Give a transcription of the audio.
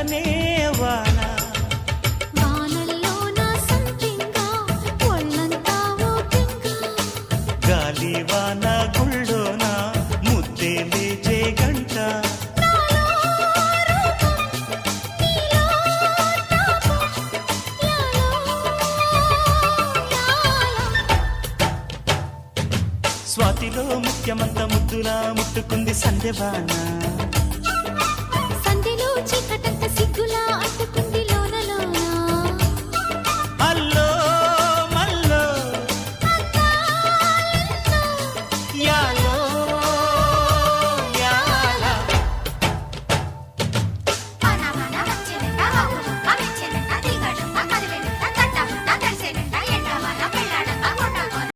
చల్లనే వాన వానల్లోన సంపింగా ఒళ్ళంతా ఊపింగా గాలి వాన గుళ్ళోన ముద్దే లేచే గంట స్వాతిలో ముఖ్యమంత ముద్దులా ముట్టుకుంది సంధ్యవాన సంధ్యలో చీకటంత సిగ్గులా